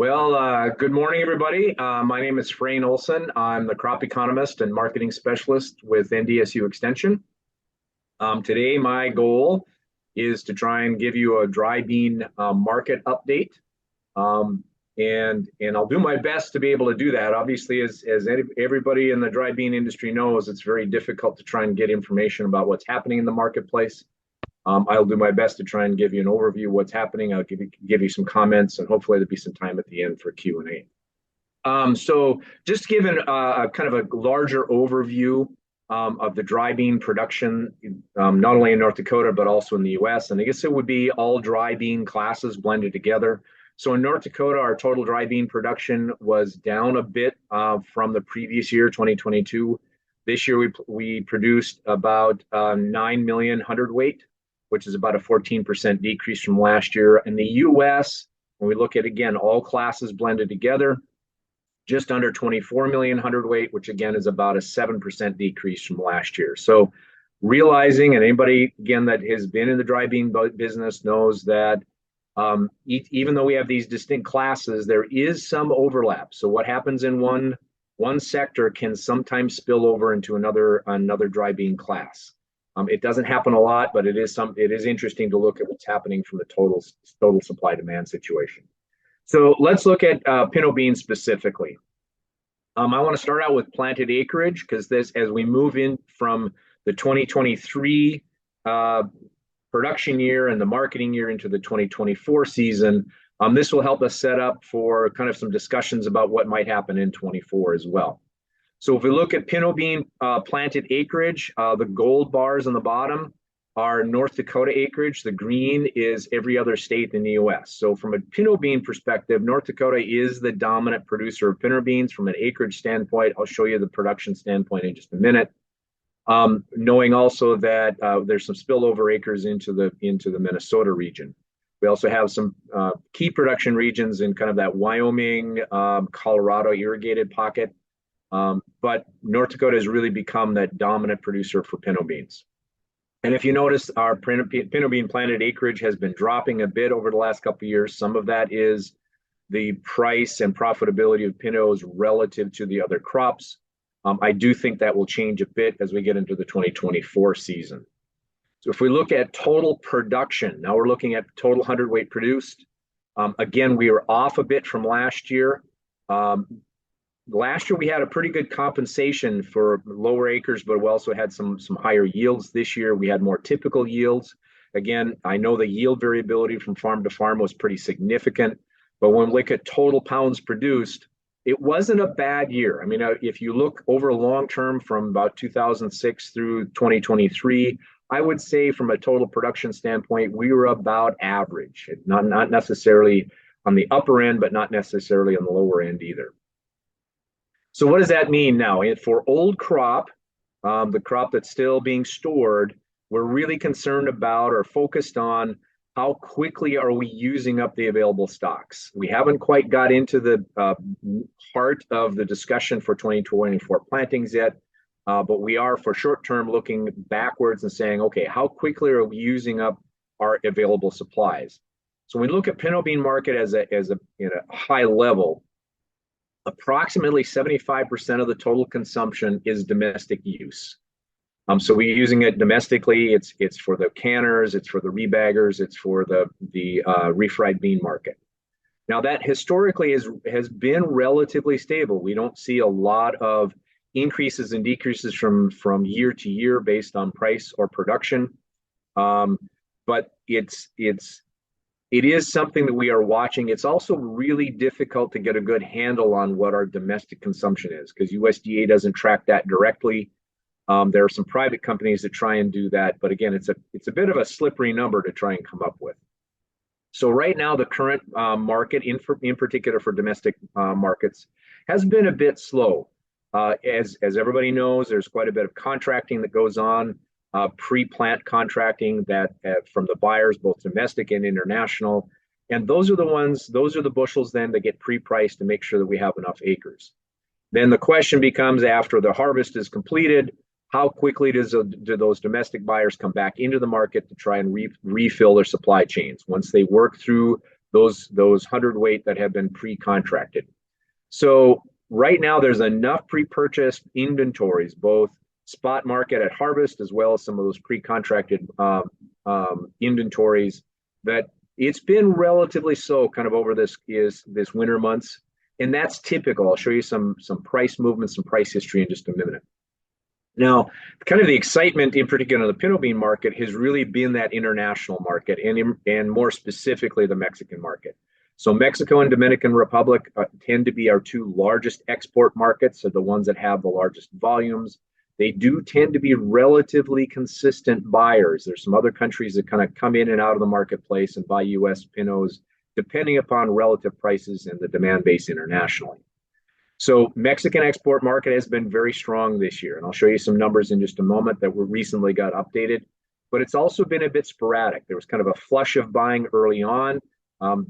Good morning, everybody. My name is Frayne Olson. I'm the crop economist and marketing specialist with NDSU Extension. Today, my goal is to try and give you a dry bean market update. And I'll do my best to be able to do that. Obviously, as everybody in the dry bean industry knows, it's very difficult to try and get information about what's happening in the marketplace. I'll do my best to try and give you an overview of what's happening. I'll give you some comments, and hopefully there'll be some time at the end for Q&A. So just given a kind of a larger overview of the dry bean production, not only in North Dakota, but also in the US. And I guess it would be all dry bean classes blended together. So in North Dakota, our total dry bean production was down a bit from the previous year, 2022. This year, we produced about 9 million hundredweight, which is about a 14% decrease from last year. In the US, when we look at, again, all classes blended together, just under 24 million hundredweight, which again is about a 7% decrease from last year. So realizing, and anybody, again, that has been in the dry bean business knows that even though we have these distinct classes, there is some overlap. So what happens in one sector can sometimes spill over into another dry bean class. It doesn't happen a lot, but it is interesting to look at what's happening from the total supply demand situation. So let's look at pinto beans specifically. I want to start out with planted acreage because as we move in from the 2023 production year and the marketing year into the 2024 season, this will help us set up for kind of some discussions about what might happen in 24 as well. So if we look at pinto bean planted acreage, the gold bars on the bottom are North Dakota acreage. The green is every other state in the US. So from a pinto bean perspective, North Dakota is the dominant producer of pinto beans from an acreage standpoint. I'll show you the production standpoint in just a minute. Knowing also that there's some spillover acres into the Minnesota region. We also have some key production regions in kind of that Wyoming, Colorado irrigated pocket. But North Dakota has really become that dominant producer for pinto beans. And if you notice, our pinto bean planted acreage has been dropping a bit over the last couple of years. Some of that is the price and profitability of pintos relative to the other crops. I do think that will change a bit as we get into the 2024 season. So if we look at total production, now we're looking at total hundredweight produced. Again, we are off a bit from last year. Last year, we had a pretty good compensation for lower acres, but we also had some higher yields. This year, we had more typical yields. Again, I know the yield variability from farm to farm was pretty significant, but when we look at total pounds produced, it wasn't a bad year. I mean, if you look over a long term from about 2006 through 2023, I would say from a total production standpoint, we were about average, not necessarily on the upper end, but not necessarily on the lower end either. So what does that mean now? For old crop, the crop that's still being stored, we're really concerned about or focused on how quickly are we using up the available stocks. We haven't quite got into the heart of the discussion for 2024 plantings yet, but we are for short term looking backwards and saying, okay, how quickly are we using up our available supplies? So when we look at pinto bean market at a high level, approximately 75% of the total consumption is domestic use. So we're using it domestically. It's for the canners, it's for the rebaggers, it's for the refried bean market. Now that historically has been relatively stable. We don't see a lot of increases and decreases from year to year based on price or production, but it is something that we are watching. It's also really difficult to get a good handle on what our domestic consumption is because USDA doesn't track that directly. There are some private companies that try and do that, but again, it's a bit of a slippery number to try and come up with. So right now, the current market, in particular for domestic markets, has been a bit slow. As everybody knows, there's quite a bit of contracting that goes on. Pre-plant contracting that from the buyers, both domestic and international. And those are the bushels then that get pre-priced to make sure that we have enough acres. Then the question becomes after the harvest is completed, how quickly do those domestic buyers come back into the market to try and refill their supply chains? Once they work through those hundredweight that have been pre-contracted. So right now there's enough pre-purchased inventories, both spot market at harvest as well as some of those pre-contracted inventories, that it's been relatively slow kind of over this winter months, and that's typical. I'll show you some price movements, some price history in just a minute. Now, kind of the excitement in particular in the pinto bean market has really been that international market, and more specifically the Mexican market. So Mexico and Dominican Republic tend to be our two largest export markets, so the ones that have the largest volumes. They do tend to be relatively consistent buyers. There's some other countries that kind of come in and out of the marketplace and buy U.S. pintos, depending upon relative prices and the demand base internationally. So Mexican export market has been very strong this year, and I'll show you some numbers in just a moment that were recently got updated. But it's also been a bit sporadic. There was kind of a flush of buying early on,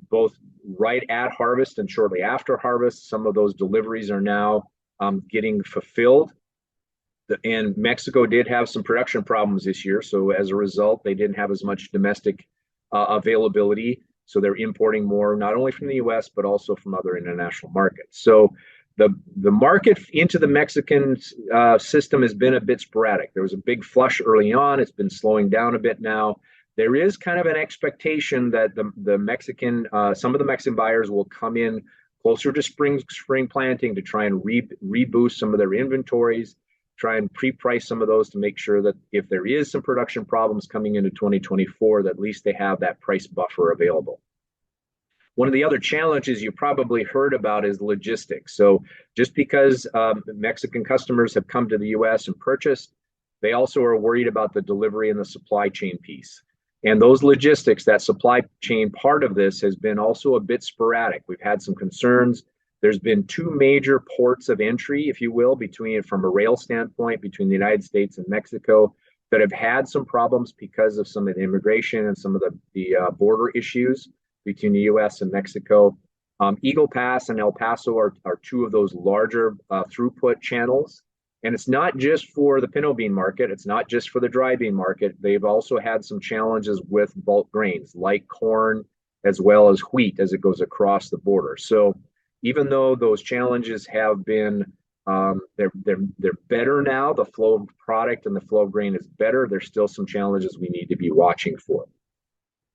both right at harvest and shortly after harvest. Some of those deliveries are now getting fulfilled. And Mexico did have some production problems this year, so as a result, they didn't have as much domestic availability. So they're importing more, not only from the U.S., but also from other international markets. So the market into the Mexican system has been a bit sporadic. There was a big flush early on. It's been slowing down a bit now. There is kind of an expectation that the Mexican, some of the Mexican buyers will come in closer to spring planting to try and reboost some of their inventories, try and pre-price some of those to make sure that if there is some production problems coming into 2024, that at least they have that price buffer available. One of the other challenges you probably heard about is logistics. So just because Mexican customers have come to the U.S. and purchased, they also are worried about the delivery and the supply chain piece. And those logistics, that supply chain part of this has been also a bit sporadic. We've had some concerns. There's been two major ports of entry, if you will, from a rail standpoint, between the United States and Mexico, that have had some problems because of some of the immigration and some of the border issues between the U.S. and Mexico. Eagle Pass and El Paso are two of those larger throughput channels. And it's not just for the pinto bean market. It's not just for the dry bean market. They've also had some challenges with bulk grains like corn as well as wheat as it goes across the border. So even though those challenges have been, they're better now, the flow of product and the flow of grain is better, there's still some challenges we need to be watching for.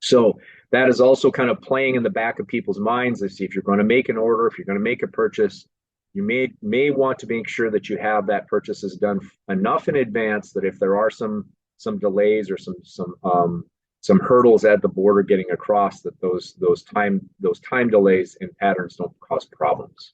So that is also kind of playing in the back of people's minds to see if you're going to make an order, if you're going to make a purchase, you may want to make sure that you have that purchase is done enough in advance that if there are some delays or some hurdles at the border getting across, that those time delays and patterns don't cause problems.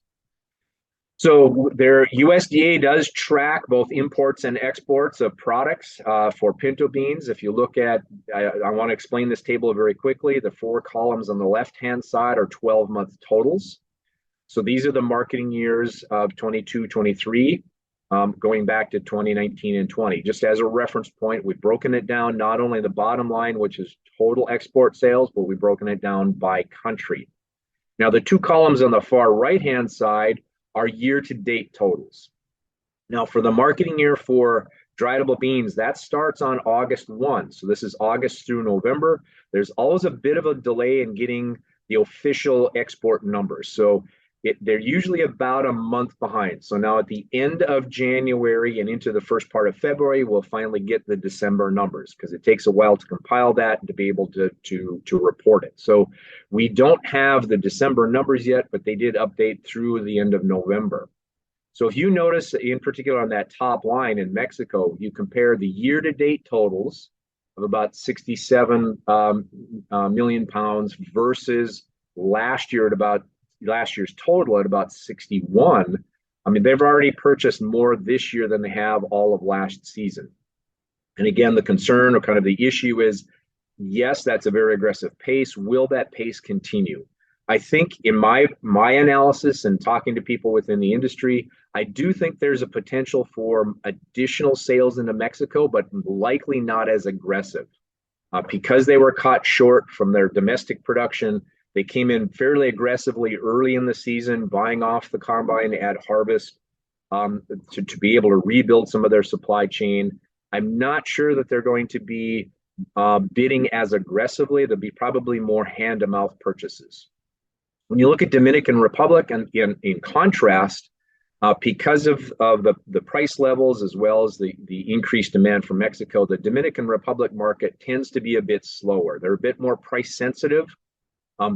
So their USDA does track both imports and exports of products for pinto beans. If you look at, I want to explain this table very quickly. The four columns on the left-hand side are 12-month totals. So these are the marketing years of 22, 23, going back to 2019 and 20. Just as a reference point, we've broken it down, not only the bottom line, which is total export sales, but we've broken it down by country. Now, the two columns on the far right-hand side are year-to-date totals. Now, for the marketing year for dry edible beans, that starts on August 1. So this is August through November. There's always a bit of a delay in getting the official export numbers. So they're usually about a month behind. So now at the end of January and into the first part of February, we'll finally get the December numbers because it takes a while to compile that and to be able to report it. So we don't have the December numbers yet, but they did update through the end of November. So if you notice in particular on that top line in Mexico, you compare the year-to-date totals of about 67 million pounds versus last year's total at about 61. I mean, they've already purchased more this year than they have all of last season. And again, the concern or kind of the issue is, yes, that's a very aggressive pace. Will that pace continue? I think in my analysis and talking to people within the industry, I do think there's a potential for additional sales into Mexico, but likely not as aggressive. Because they were caught short from their domestic production, they came in fairly aggressively early in the season, buying off the combine at harvest to be able to rebuild some of their supply chain. I'm not sure that they're going to be bidding as aggressively. There'll be probably more hand-to-mouth purchases. When you look at Dominican Republic, and in contrast, because of the price levels as well as the increased demand from Mexico, the Dominican Republic market tends to be a bit slower. They're a bit more price sensitive.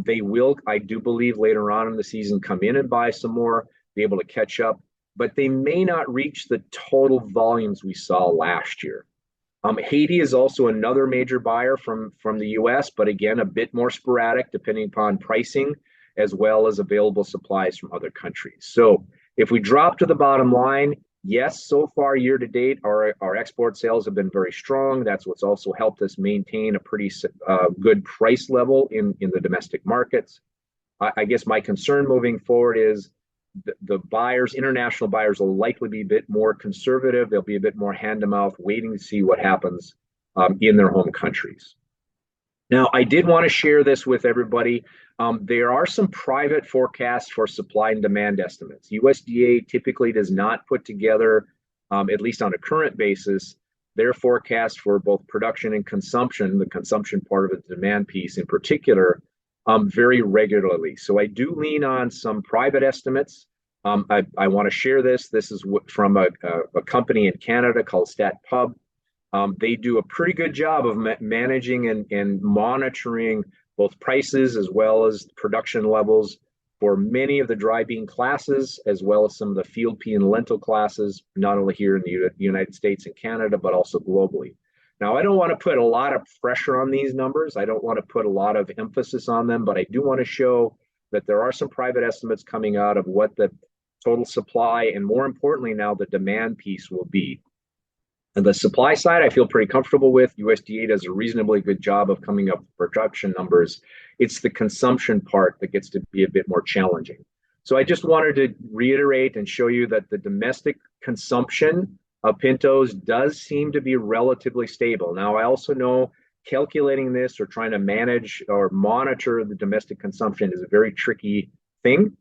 They will, I do believe, later on in the season come in and buy some more, be able to catch up, but they may not reach the total volumes we saw last year. Haiti is also another major buyer from the US, but again, a bit more sporadic depending upon pricing as well as available supplies from other countries. So if we drop to the bottom line, yes, so far year to date, our export sales have been very strong. That's what's also helped us maintain a pretty good price level in the domestic markets. I guess my concern moving forward is the buyers, international buyers, will likely be a bit more conservative. They'll be a bit more hand to mouth, waiting to see what happens in their home countries. Now, I did want to share this with everybody. There are some private forecasts for supply and demand estimates. USDA typically does not put together, at least on a current basis, their forecast for both production and consumption, the consumption part of the demand piece in particular, very regularly. So I do lean on some private estimates. I want to share this. This is from a company in Canada called StatPub. They do a pretty good job of managing and monitoring both prices as well as production levels for many of the dry bean classes, as well as some of the field pea and lentil classes, not only here in the United States and Canada, but also globally. Now, I don't want to put a lot of pressure on these numbers. I don't want to put a lot of emphasis on them, but I do want to show that there are some private estimates coming out of what the total supply and, more importantly now, the demand piece will be. And the supply side, I feel pretty comfortable with. USDA does a reasonably good job of coming up with production numbers. It's the consumption part that gets to be a bit more challenging. So I just wanted to reiterate and show you that the domestic consumption of pintos does seem to be relatively stable. Now, I also know calculating this or trying to manage or monitor the domestic consumption is a very tricky thing.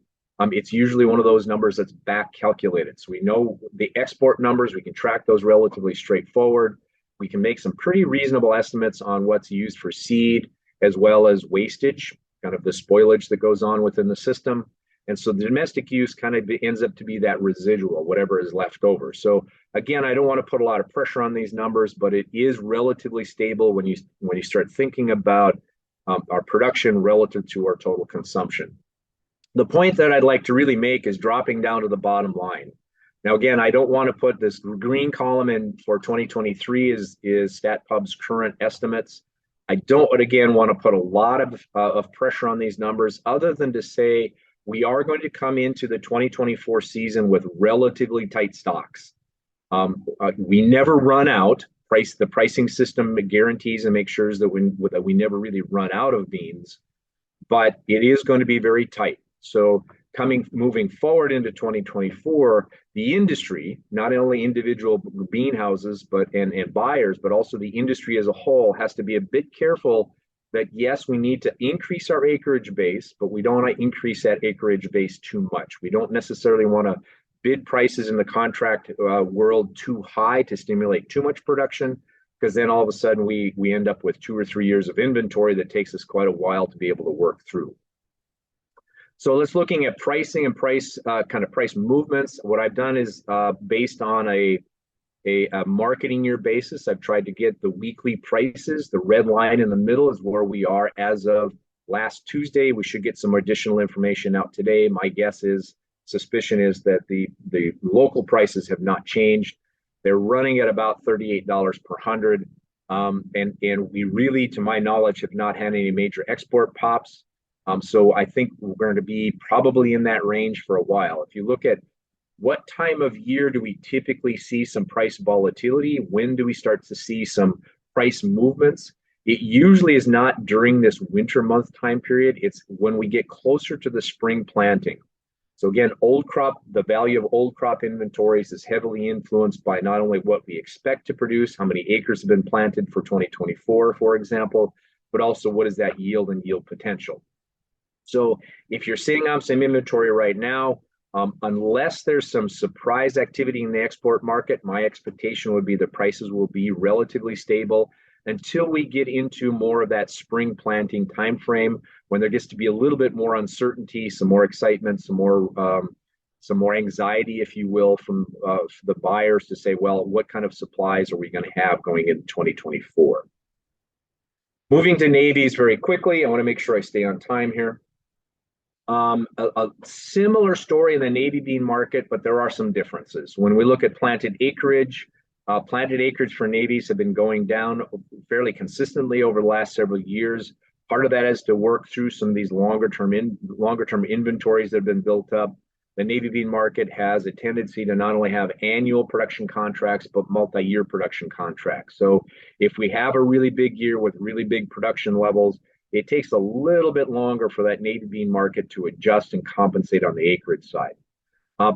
It's usually one of those numbers that's back calculated. So we know the export numbers, we can track those relatively straightforward. We can make some pretty reasonable estimates on what's used for seed as well as wastage, kind of the spoilage that goes on within the system. And so the domestic use kind of ends up to be that residual, whatever is left over. So again, I don't want to put a lot of pressure on these numbers, but it is relatively stable when you start thinking about our production relative to our total consumption. The point that I'd like to really make is dropping down to the bottom line. Now, again, I don't want to put this green column in for 2023 is StatPub's current estimates. I don't, again, want to put a lot of pressure on these numbers other than to say we are going to come into the 2024 season with relatively tight stocks. We never run out. The pricing system guarantees and makes sure that we never really run out of beans, but it is going to be very tight. So moving forward into 2024, the industry, not only individual bean houses and buyers, but also the industry as a whole, has to be a bit careful that yes, we need to increase our acreage base, but we don't want to increase that acreage base too much. We don't necessarily want to bid prices in the contract world too high to stimulate too much production, because then all of a sudden we end up with 2 or 3 years of inventory that takes us quite a while to be able to work through. So let's looking at pricing and price movements. What I've done is based on a marketing year basis, I've tried to get the weekly prices. The red line in the middle is where we are as of last Tuesday. We should get some additional information out today. My suspicion is that the local prices have not changed. They're running at about $38 per hundred. And we really, to my knowledge, have not had any major export pops. So I think we're going to be probably in that range for a while. If you look at what time of year do we typically see some price volatility, when do we start to see some price movements, it usually is not during this winter month time period. It's when we get closer to the spring planting. So again, the value of old crop inventories is heavily influenced by not only what we expect to produce, how many acres have been planted for 2024, for example, but also what is that yield and yield potential. So if you're sitting on some inventory right now, unless there's some surprise activity in the export market, my expectation would be the prices will be relatively stable. until we get into more of that spring planting time frame when there gets to be a little bit more uncertainty, some more excitement, some more anxiety, if you will, from the buyers to say, well, what kind of supplies are we going to have going into 2024? Moving to navies very quickly. I want to make sure I stay on time here. A similar story in the navy bean market, but there are some differences. When we look at planted acreage for navies have been going down fairly consistently over the last several years. Part of that is to work through some of these longer term inventories that have been built up. The navy bean market has a tendency to not only have annual production contracts, but multi-year production contracts. So if we have a really big year with really big production levels, it takes a little bit longer for that navy bean market to adjust and compensate on the acreage side.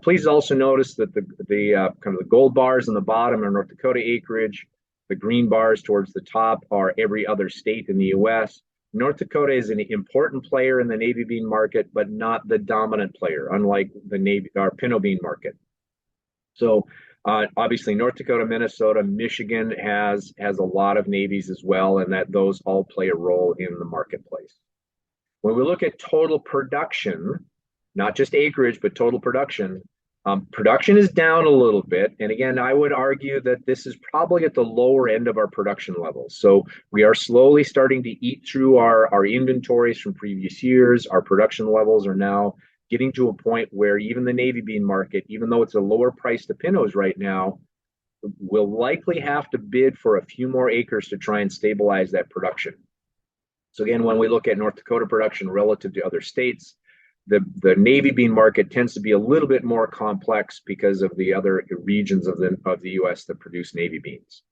Please also notice that the kind of the gold bars on the bottom are North Dakota acreage. The green bars towards the top are every other state in the U.S. North Dakota is an important player in the navy bean market, but not the dominant player, unlike our pinto bean market. So obviously North Dakota, Minnesota, Michigan has a lot of navies as well, and that those all play a role in the marketplace. When we look at total production, not just acreage, but total production, production is down a little bit. And again, I would argue that this is probably at the lower end of our production levels. So we are slowly starting to eat through our inventories from previous years. Our production levels are now getting to a point where even the navy bean market, even though it's a lower price to pintos right now, will likely have to bid for a few more acres to try and stabilize that production. So again, when we look at North Dakota production relative to other states, the navy bean market tends to be a little bit more complex because of the other regions of the U.S. that produce navy beans.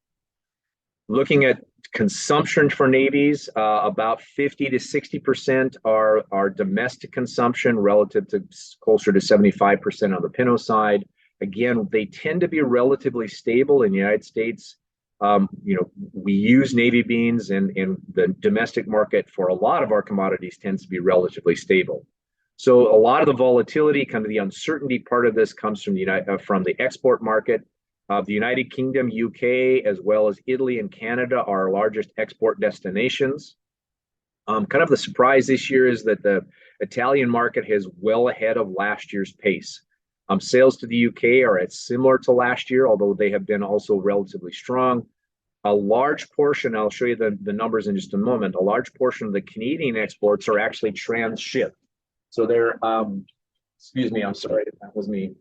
Looking at consumption for navies, about 50 to 60% are domestic consumption relative to closer to 75% on the pinto side. Again, they tend to be relatively stable in the United States. We use navy beans, and the domestic market for a lot of our commodities tends to be relatively stable. So a lot of the volatility, kind of the uncertainty part of this comes from the export market. The United Kingdom, UK, as well as Italy and Canada are our largest export destinations. Kind of the surprise this year is that the Italian market is well ahead of last year's pace. Sales to the UK are at similar to last year, although they have been also relatively strong. A large portion, I'll show you the numbers in just a moment, a large portion of the Canadian exports are actually transshipped. So they're, excuse me, I'm sorry, that was me.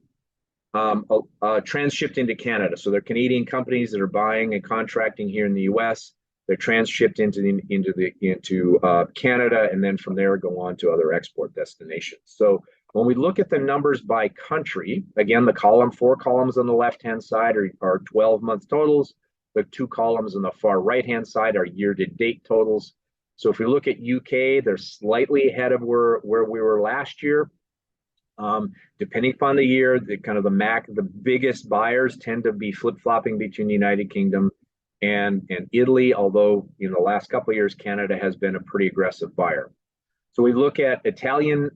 Transshipped into Canada. So they're Canadian companies that are buying and contracting here in the U.S. They're transshipped into Canada, and then from there go on to other export destinations. So when we look at the numbers by country, again, the four columns on the left-hand side are 12-month totals. The two columns on the far right-hand side are year-to-date totals. So if we look at UK, they're slightly ahead of where we were last year. Depending upon the year, the biggest buyers tend to be flip-flopping between the United Kingdom and Italy, although in the last couple of years, Canada has been a pretty aggressive buyer. So we look at Italian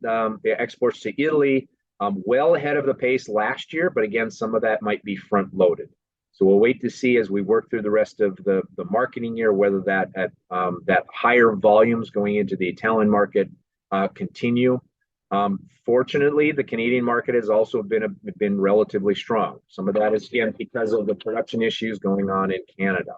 exports to Italy, well ahead of the pace last year, but again, some of that might be front-loaded. So we'll wait to see as we work through the rest of the marketing year whether that higher volumes going into the Italian market continue. Fortunately, the Canadian market has also been relatively strong. Some of that is again because of the production issues going on in Canada.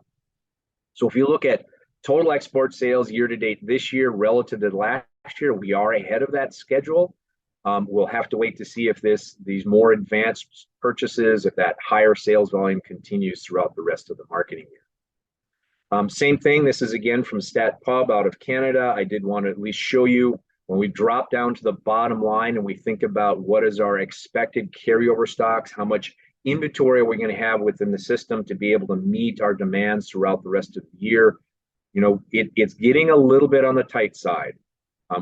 So if you look at total export sales year to date this year relative to last year, we are ahead of that schedule. We'll have to wait to see if these more advanced purchases, if that higher sales volume continues throughout the rest of the marketing year. Same thing, this is again from StatPub out of Canada. I did want to at least show you when we drop down to the bottom line and we think about what is our expected carryover stocks, how much inventory are we going to have within the system to be able to meet our demands throughout the rest of the year. It's getting a little bit on the tight side.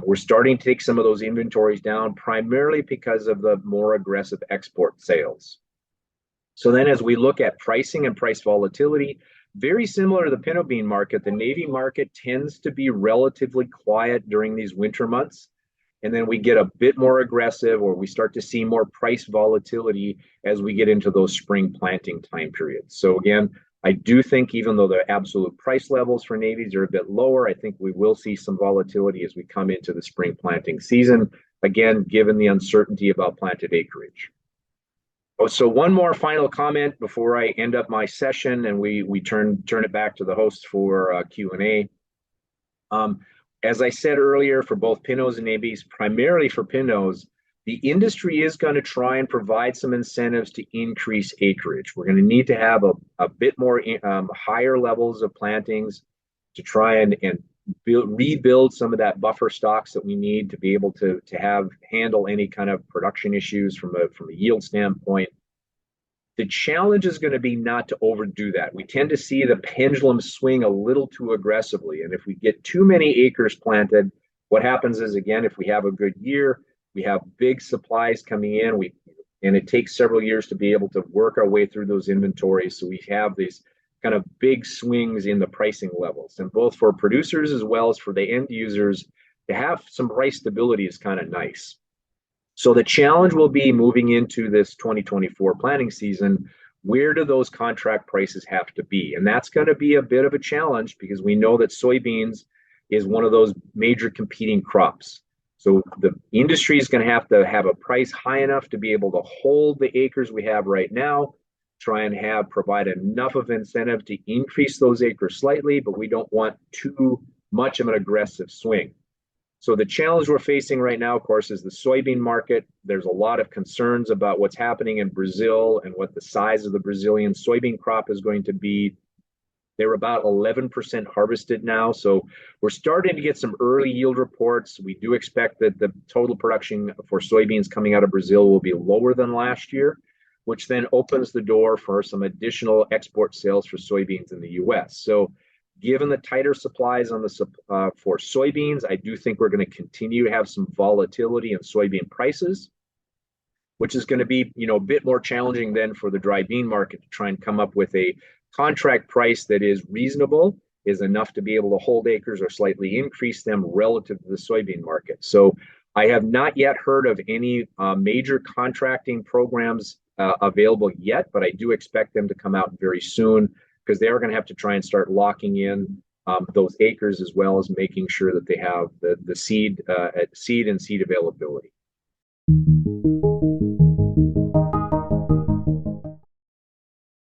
We're starting to take some of those inventories down primarily because of the more aggressive export sales. So then as we look at pricing and price volatility, very similar to the pinto bean market, the navy market tends to be relatively quiet during these winter months. And then we get a bit more aggressive, or we start to see more price volatility as we get into those spring planting time periods. So again, I do think even though the absolute price levels for navies are a bit lower, I think we will see some volatility as we come into the spring planting season, again, given the uncertainty about planted acreage. Oh, so one more final comment before I end up my session and we turn it back to the host for Q&A. As I said earlier, for both pintos and navies, primarily for pintos, the industry is going to try and provide some incentives to increase acreage. We're going to need to have a bit more higher levels of plantings to try and rebuild some of that buffer stocks that we need to be able to handle any kind of production issues from a yield standpoint. The challenge is going to be not to overdo that. We tend to see the pendulum swing a little too aggressively. And if we get too many acres planted, what happens is, again, if we have a good year, we have big supplies coming in, and it takes several years to be able to work our way through those inventories. So we have these kind of big swings in the pricing levels. And both for producers as well as for the end users, to have some price stability is kind of nice. So the challenge will be moving into this 2024 planting season, where do those contract prices have to be? And that's going to be a bit of a challenge because we know that soybeans is one of those major competing crops. So the industry is going to have a price high enough to be able to hold the acres we have right now, try and provide enough of incentive to increase those acres slightly, but we don't want too much of an aggressive swing. So the challenge we're facing right now, of course, is the soybean market. There's a lot of concerns about what's happening in Brazil and what the size of the Brazilian soybean crop is going to be. They're about 11% harvested now. So we're starting to get some early yield reports. We do expect that the total production for soybeans coming out of Brazil will be lower than last year, which then opens the door for some additional export sales for soybeans in the US. So given the tighter supplies on for soybeans, I do think we're going to continue to have some volatility in soybean prices, which is going to be, a bit more challenging than for the dry bean market to try and come up with a contract price that is reasonable, is enough to be able to hold acres or slightly increase them relative to the soybean market. So I have not yet heard of any major contracting programs available yet, but I do expect them to come out very soon, because they are going to have to try and start locking in those acres, as well as making sure that they have the seed and seed availability.